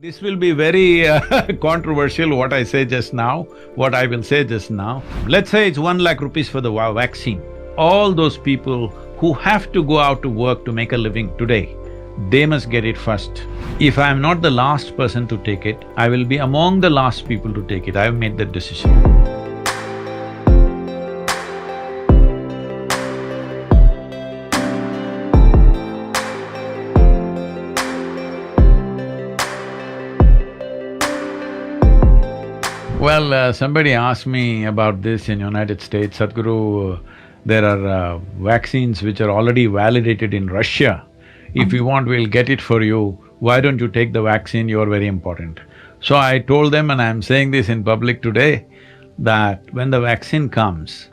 This will be very controversial what I say just now, what I will say just now. Let's say it's 1 lakh rupees for the vaccine. All those people who have to go out to work to make a living today, they must get it first. If I am not the last person to take it, I will be among the last people to take it. I have made that decision. Well, somebody asked me about this in United States, Sadhguru, there are vaccines which are already validated in Russia. If you want, we'll get it for you. Why don't you take the vaccine? You're very important. So I told them, and I'm saying this in public today, that when the vaccine comes,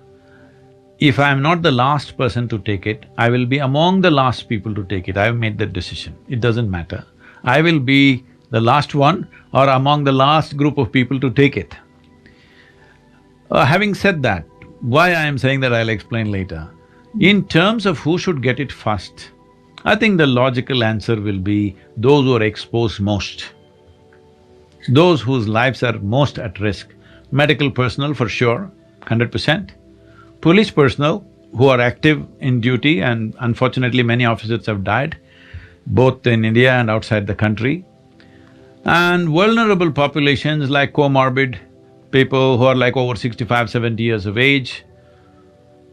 if I'm not the last person to take it, I will be among the last people to take it. I've made that decision. It doesn't matter. I will be the last one or among the last group of people to take it. Having said that, why I am saying that I'll explain later. In terms of who should get it first, I think the logical answer will be those who are exposed most, those whose lives are most at risk. Medical personnel for sure, 100%. Police personnel who are active in duty, and unfortunately many officers have died, both in India and outside the country. And vulnerable populations like comorbid people who are like over 65, 70 years of age,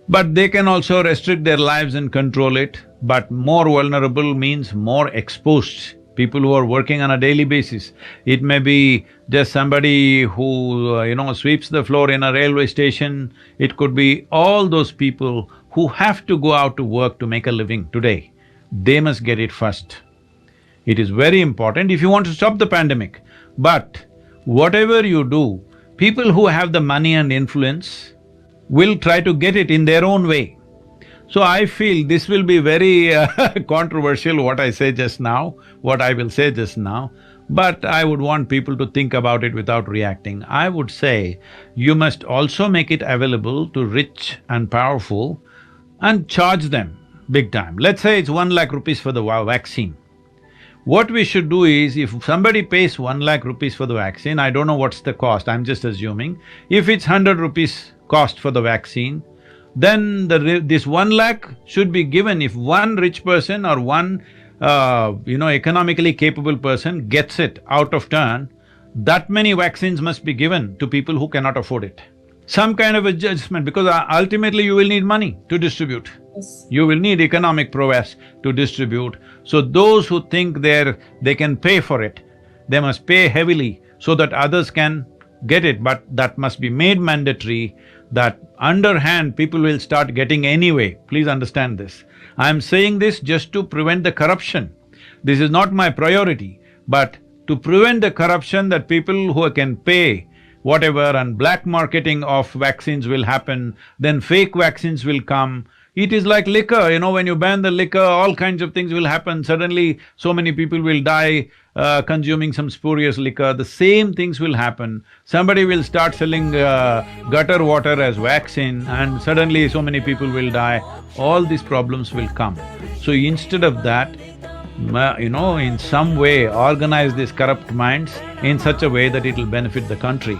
but they can also restrict their lives and control it. But more vulnerable means more exposed, people who are working on a daily basis. It may be just somebody who, sweeps the floor in a railway station. It could be all those people who have to go out to work to make a living today. They must get it first. It is very important if you want to stop the pandemic. But whatever you do, people who have the money and influence will try to get it in their own way. So I feel this will be very controversial what I say just now, what I will say just now, but I would want people to think about it without reacting. I would say you must also make it available to rich and powerful and charge them big time. Let's say it's 1 lakh rupees for the vaccine. What we should do is, if somebody pays 1 lakh rupees for the vaccine, I don't know what's the cost, I'm just assuming, if it's 100 rupees cost for the vaccine, then this 1 lakh should be given. If one rich person or one, economically capable person gets it out of turn, that many vaccines must be given to people who cannot afford it. Some kind of adjustment, because ultimately you will need money to distribute. Yes. You will need economic prowess to distribute. So those who think they can pay for it, they must pay heavily so that others can get it, but that must be made mandatory, that underhand people will start getting anyway. Please understand this. I'm saying this just to prevent the corruption. This is not my priority, but to prevent the corruption, that people who can pay whatever, and black marketing of vaccines will happen, then fake vaccines will come. It is like liquor, when you ban the liquor, all kinds of things will happen. Suddenly, so many people will die consuming some spurious liquor. The same things will happen. Somebody will start selling gutter water as vaccine, and suddenly so many people will die. All these problems will come. So instead of that, in some way organize these corrupt minds in such a way that it'll benefit the country.